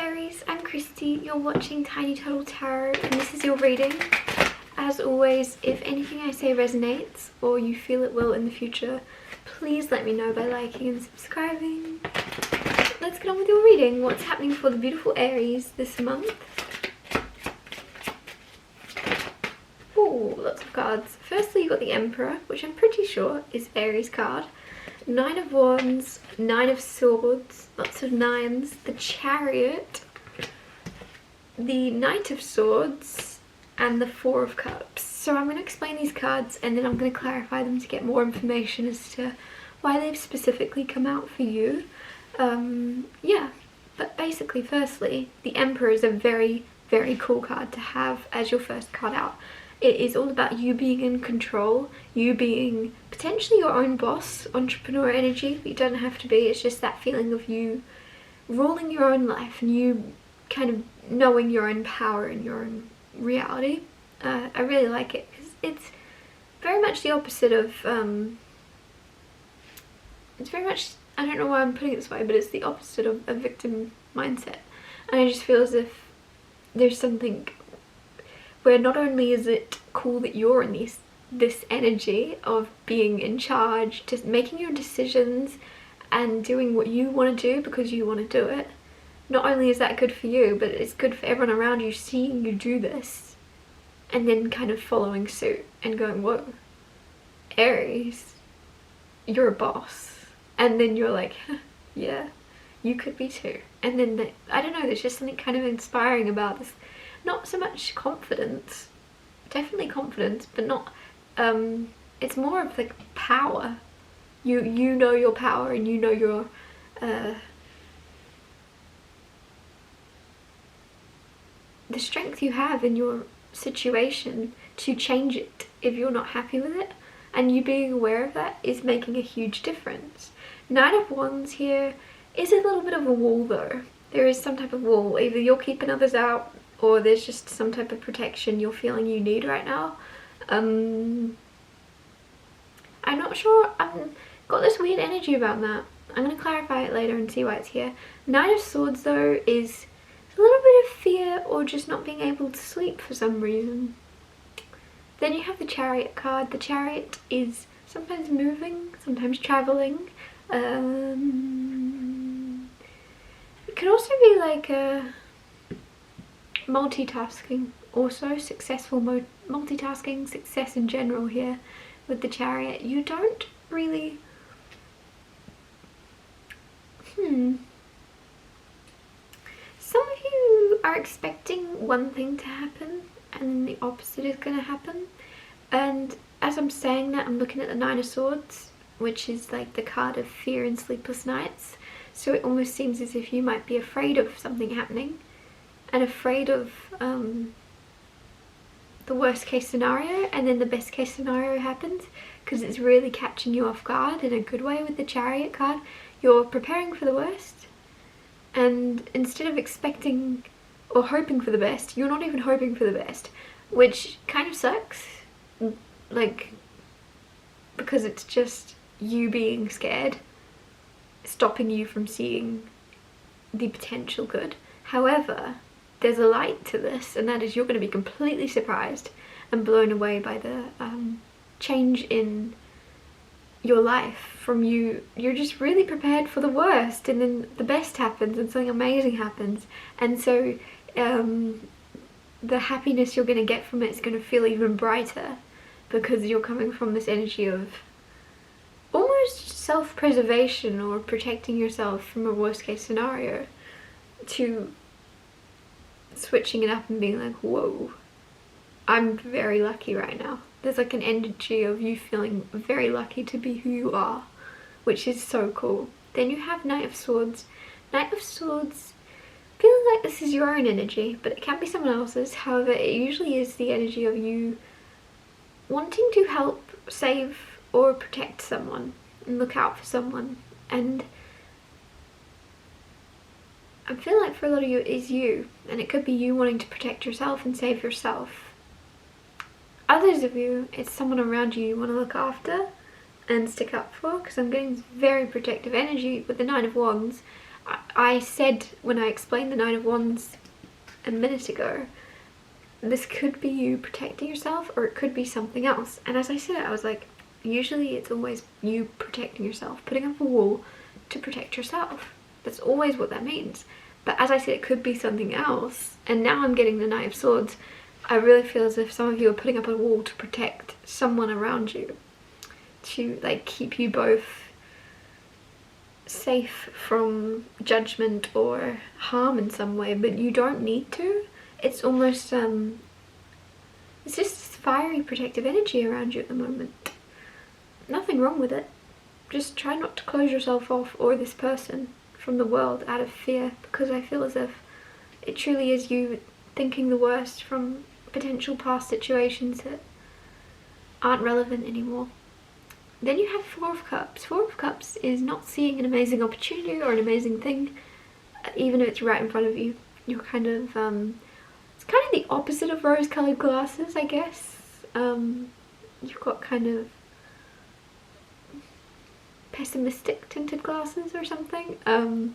Aries, I'm Christy, you're watching Tiny Turtle Tarot and this is your reading. As always, if anything I say resonates or you feel it will in the future, please let me know by liking and subscribing. Let's get on with your reading. What's happening for the beautiful Aries this month? Oh, lots of cards. Firstly, you got the Emperor, which I'm pretty sure is Aries card. Nine of Wands, Nine of Swords, lots of nines, the Chariot, the Knight of Swords, and the Four of Cups. So I'm going to explain these cards and then I'm going to clarify them to get more information as to why they've specifically come out for you. Yeah, but basically, firstly, the Emperor is a very, very cool card to have as your first card out. It is all about you being in control, you being potentially your own boss, entrepreneur energy, but you don't have to be. It's just that feeling of you ruling your own life and you kind of knowing your own power and your own reality. I really like it because it's very much the opposite of, it's very much, I don't know why I'm putting it this way, but it's the opposite of a victim mindset. And I just feel as if there's something where not only is it cool that you're in this energy of being in charge, just making your decisions and doing what you want to do because you want to do it. Not only is that good for you, but it's good for everyone around you seeing you do this and then kind of following suit and going, whoa, Aries, you're a boss. And then you're like, yeah, you could be too. And then, I don't know, there's just something kind of inspiring about this. Not so much confidence, definitely confidence, but not, it's more of like power. You know your power and you know your, the strength you have in your situation to change it if you're not happy with it. And you being aware of that is making a huge difference. Nine of Wands here is a little bit of a wall though. There is some type of wall. Either you're keeping others out or there's just some type of protection you're feeling you need right now. I'm not sure. I've got this weird energy about that. I'm going to clarify it later and see why it's here. Nine of Swords though is a little bit of fear or just not being able to sleep for some reason. Then you have the Chariot card. The Chariot is sometimes moving, sometimes traveling. It could also be like a multitasking, also successful multitasking, success in general here with the Chariot. You don't really, some of you are expecting one thing to happen and then the opposite is going to happen. And as I'm saying that, I'm looking at the Nine of Swords, which is like the card of fear and sleepless nights. So it almost seems as if you might be afraid of something happening and afraid of the worst case scenario, and then the best case scenario happens because it's really catching you off guard in a good way with the Chariot card. You're preparing for the worst, and instead of expecting or hoping for the best, you're not even hoping for the best, which kind of sucks, like, because it's just you being scared stopping you from seeing the potential good. However, there's a light to this, and that is you're going to be completely surprised and blown away by the change in your life from you're just really prepared for the worst, and then the best happens and something amazing happens, and so the happiness you're going to get from it is going to feel even brighter because you're coming from this energy of almost self-preservation or protecting yourself from a worst case scenario to switching it up and being like, whoa, I'm very lucky right now. There's like an energy of you feeling very lucky to be who you are, which is so cool. Then you have Knight of Swords. Knight of Swords, feeling like this is your own energy, but it can be someone else's. However, it usually is the energy of you wanting to help, save, or protect someone and look out for someone. And I feel like for a lot of you it is you, and it could be you wanting to protect yourself and save yourself. Others of you, it's someone around you want to look after and stick up for, because I'm getting very protective energy with the Nine of Wands. I said when I explained the Nine of Wands a minute ago, this could be you protecting yourself, or it could be something else. And as I said it, I was like, usually it's always you protecting yourself, putting up a wall to protect yourself. That's always what that means. But as I said, it could be something else. And now I'm getting the Knight of Swords. I really feel as if some of you are putting up a wall to protect someone around you, to like keep you both safe from judgment or harm in some way, but you don't need to. It's almost it's just this fiery protective energy around you at the moment. Nothing wrong with it. Just try not to close yourself off or this person from the world out of fear, because I feel as if it truly is you thinking the worst from potential past situations that aren't relevant anymore. Then you have Four of Cups. Four of Cups is not seeing an amazing opportunity or an amazing thing, even if it's right in front of you. You're kind of, it's kind of the opposite of rose-coloured glasses, I guess. You've got kind of pessimistic tinted glasses or something.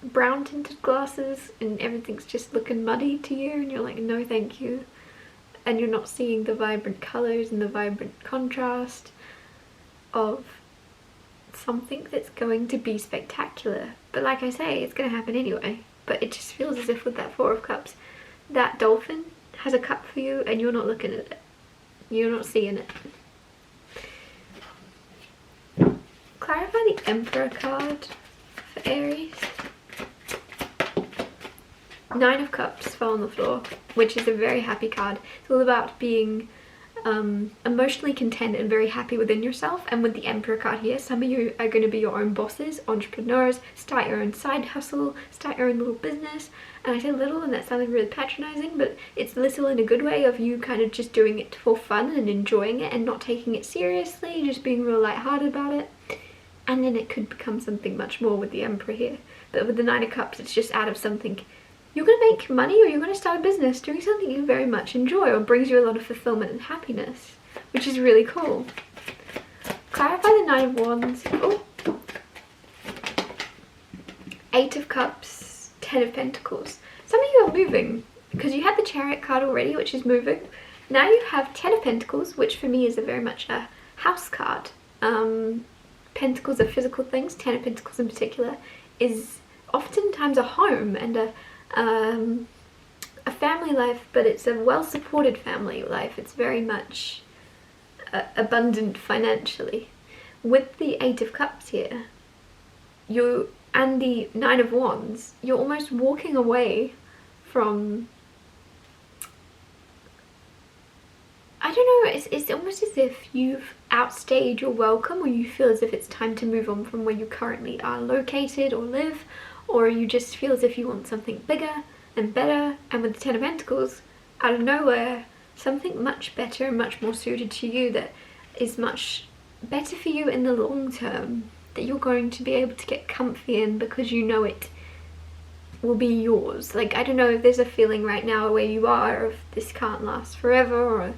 Brown tinted glasses, and everything's just looking muddy to you, and you're like, no thank you. And you're not seeing the vibrant colours and the vibrant contrast of something that's going to be spectacular. But like I say, it's going to happen anyway. But it just feels as if with that Four of Cups, that dolphin has a cup for you and you're not looking at it. You're not seeing it. Clarify the Emperor card for Aries. Nine of Cups fell on the floor, which is a very happy card. It's all about being emotionally content and very happy within yourself. And with the Emperor card here, some of you are going to be your own bosses, entrepreneurs, start your own side hustle, start your own little business. And I say little, and that sounds really patronizing, but it's little in a good way, of you kind of just doing it for fun and enjoying it and not taking it seriously, just being real lighthearted about it. And then it could become something much more with the Emperor here. But with the Nine of Cups, it's just out of something you're going to make money, or you're going to start a business doing something you very much enjoy or brings you a lot of fulfillment and happiness, which is really cool. Clarify the Nine of Wands. Oh. Eight of Cups, Ten of Pentacles. Some of you are moving, because you had the Chariot card already, which is moving. Now you have Ten of Pentacles, which for me is very much a house card. Pentacles are physical things. Ten of Pentacles in particular is oftentimes a home and a family life, but it's a well-supported family life. It's very much abundant financially. With the Eight of Cups here, and the Nine of Wands, you're almost walking away from, I don't know, it's almost as if you've outstayed your welcome, or you feel as if it's time to move on from where you currently are located or live, or you just feel as if you want something bigger and better. And with the Ten of Pentacles, out of nowhere, something much better and much more suited to you, that is much better for you in the long term, that you're going to be able to get comfy in because you know it will be yours. Like, I don't know if there's a feeling right now where you are of this can't last forever, or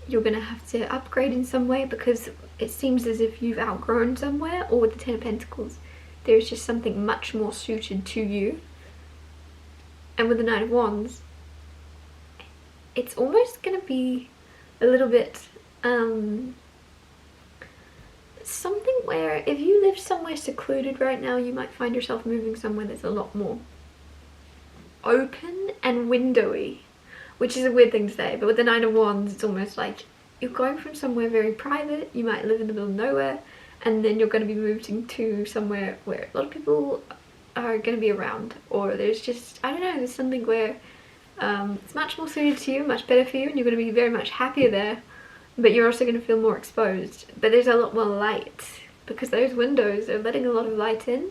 you're gonna have to upgrade in some way because it seems as if you've outgrown somewhere. Or with the Ten of Pentacles, there's just something much more suited to you. And with the Nine of Wands, it's almost going to be a little bit something where if you live somewhere secluded right now, you might find yourself moving somewhere that's a lot more open and windowy, which is a weird thing to say. But with the Nine of Wands, it's almost like you're going from somewhere very private. You might live in the middle of nowhere, and then you're going to be moving to somewhere where a lot of people are going to be around, or there's just, I don't know, there's something where it's much more suited to you, much better for you, and you're going to be very much happier there, but you're also going to feel more exposed. But there's a lot more light, because those windows are letting a lot of light in,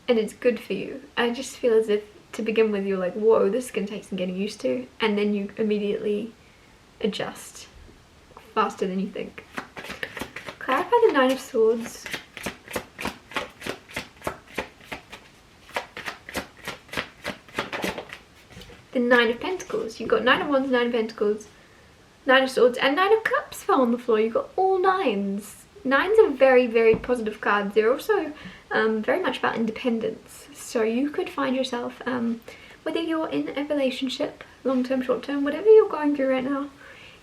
and it's good for you. I just feel as if to begin with you're like, whoa, this is going to take some getting used to, and then you immediately adjust faster than you think. Clarify the Nine of Swords. The Nine of Pentacles. You've got Nine of Wands, Nine of Pentacles, Nine of Swords, and Nine of Cups fell on the floor. You've got all nines. Nines are very, very positive cards. They're also very much about independence. So you could find yourself, whether you're in a relationship, long-term, short-term, whatever you're going through right now,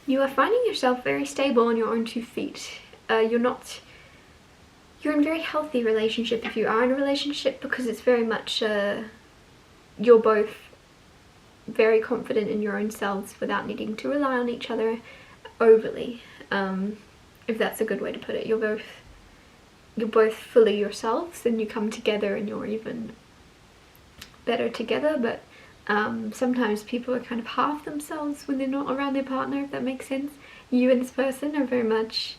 you are finding yourself very stable on your own 2 feet. You're in a very healthy relationship if you are in a relationship, because it's very much, you're both very confident in your own selves without needing to rely on each other overly, if that's a good way to put it. You're both fully yourselves, and you come together and you're even better together, but sometimes people are kind of half themselves when they're not around their partner, if that makes sense. You and this person are very much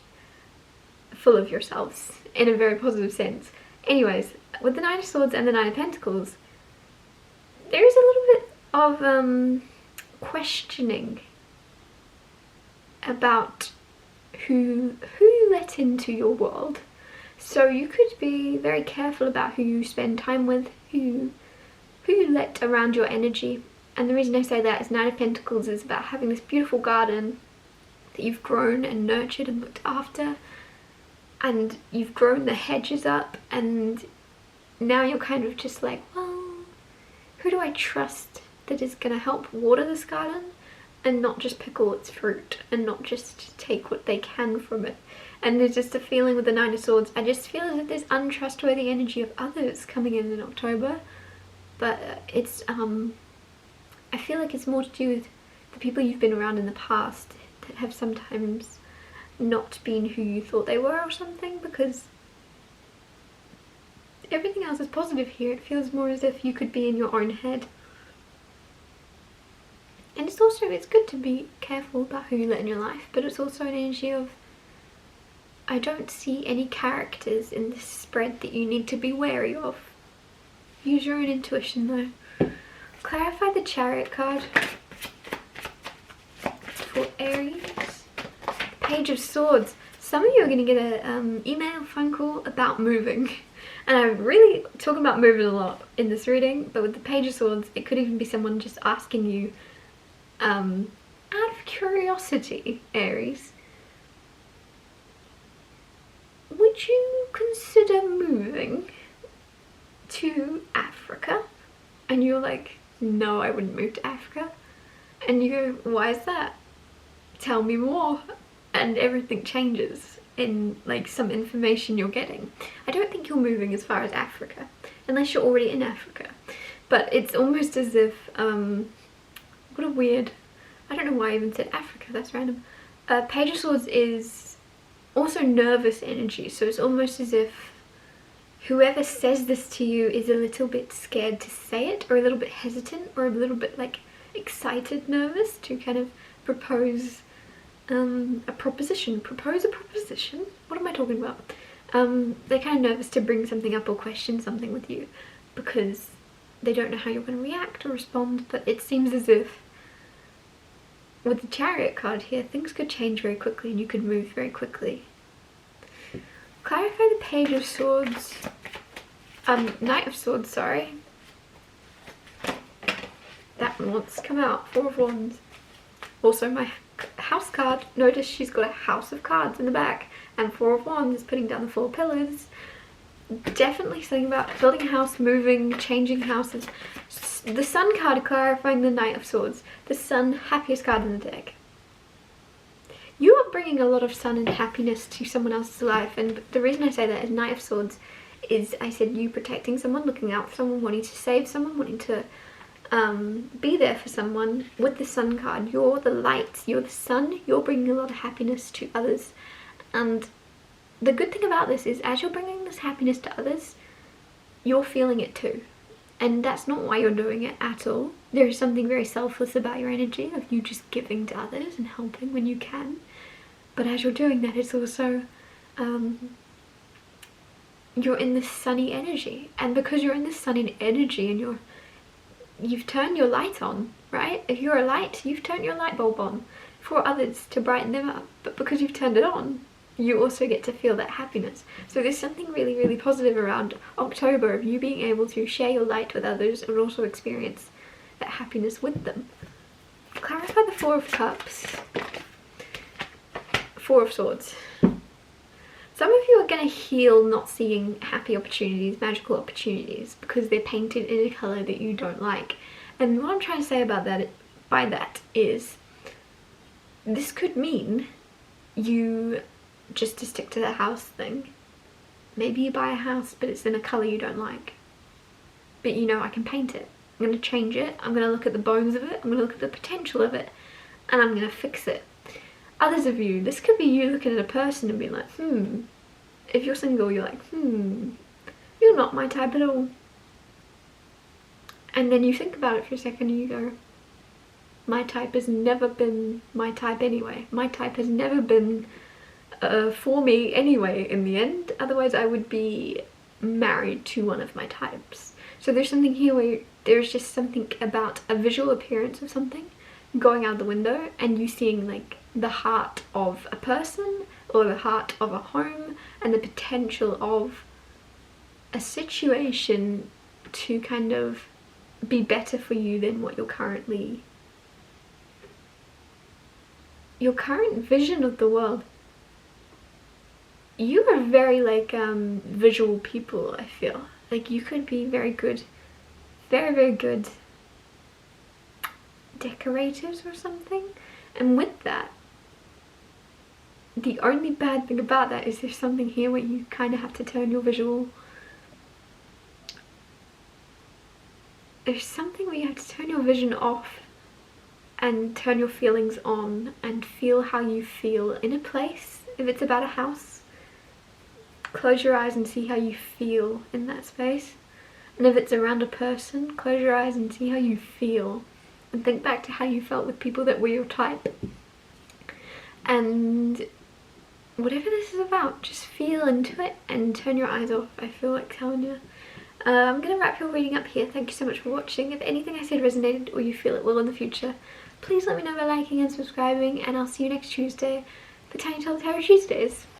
full of yourselves in a very positive sense. Anyways, with the Nine of Swords and the Nine of Pentacles, there is a little bit of questioning about who you let into your world. So you could be very careful about who you spend time with, who you let around your energy. And the reason I say that is Nine of Pentacles is about having this beautiful garden that you've grown and nurtured and looked after, and you've grown the hedges up, and now you're kind of just like, well, who do I trust that is going to help water this garden and not just pick all its fruit and not just take what they can from it? And there's just a feeling with the Nine of Swords, I just feel as if there's untrustworthy energy of others coming in October, but it's I feel like it's more to do with the people you've been around in the past that have sometimes not been who you thought they were or something, because everything else is positive here. It feels more as if you could be in your own head. And it's good to be careful about who you let in your life, but it's also an energy of, I don't see any characters in this spread that you need to be wary of. Use your own intuition though. Clarify the Chariot card for Aries. Page of Swords. Some of you are going to get an email, phone call about moving. And I'm really talking about moving a lot in this reading, but with the Page of Swords, it could even be someone just asking you, out of curiosity, Aries, would you consider moving to Africa? And you're like, no, I wouldn't move to Africa. And you go, why is that? Tell me more. And everything changes in like some information you're getting. I don't think you're moving as far as Africa, unless you're already in Africa. But it's almost as if, what a weird, I don't know why I even said Africa, that's random. Page of Swords is also nervous energy, so it's almost as if whoever says this to you is a little bit scared to say it, or a little bit hesitant, or a little bit like excited, nervous to kind of propose a proposition. Propose a proposition? What am I talking about? They're kind of nervous to bring something up or question something with you because they don't know how you're going to react or respond, but it seems as if with the Chariot card here, things could change very quickly and you could move very quickly. Clarify the Page of Swords, Knight of Swords, sorry. That one wants to come out, Four of Wands. Also my house card, notice she's got a house of cards in the back, and Four of Wands is putting down the 4 pillars. Definitely something about building a house, moving, changing houses. The Sun card clarifying the Knight of Swords. The Sun, happiest card in the deck. You are bringing a lot of sun and happiness to someone else's life, and the reason I say that is Knight of Swords is, I said, you protecting someone, looking out for someone, wanting to save someone, wanting to be there for someone. With the Sun card, you're the light, you're the sun, you're bringing a lot of happiness to others. And the good thing about this is, as you're bringing this happiness to others, you're feeling it too. And that's not why you're doing it at all. There is something very selfless about your energy, of you just giving to others and helping when you can. But as you're doing that, it's also, you're in this sunny energy. And because you're in this sunny energy and you've turned your light on, right? If you're a light, you've turned your light bulb on for others to brighten them up. But because you've turned it on, you also get to feel that happiness. So there's something really, really positive around October of you being able to share your light with others and also experience that happiness with them. Clarify the Four of Cups. Four of Swords. Some of you are going to heal not seeing happy opportunities, magical opportunities, because they're painted in a colour that you don't like. And what I'm trying to say about that, by that, is this could mean you, just to stick to the house thing, maybe you buy a house but it's in a colour you don't like. But you know, I can paint it. I'm going to change it. I'm going to look at the bones of it. I'm going to look at the potential of it. And I'm going to fix it. Others of you, this could be you looking at a person and being like, if you're single, you're like, you're not my type at all. And then you think about it for a second and you go, my type has never been my type anyway. My type has never been for me anyway in the end. Otherwise I would be married to one of my types. So there's something here where there's just something about a visual appearance of something going out the window and you seeing like the heart of a person or the heart of a home and the potential of a situation to kind of be better for you than what your current vision of the world. You are very like visual people, I feel. Like you could be very good, very good decorators or something. And with that, the only bad thing about that is there's something here where you kind of have to turn your visual... There's something where you have to turn your vision off and turn your feelings on and feel how you feel in a place. If it's about a house, close your eyes and see how you feel in that space. And if it's around a person, close your eyes and see how you feel. And think back to how you felt with people that were your type. And whatever this is about, just feel into it and turn your eyes off, I feel like telling you. I'm going to wrap your reading up here. Thank you so much for watching. If anything I said resonated or you feel it will in the future, please let me know by liking and subscribing, and I'll see you next Tuesday for Tiny Tall Tarot Tuesdays.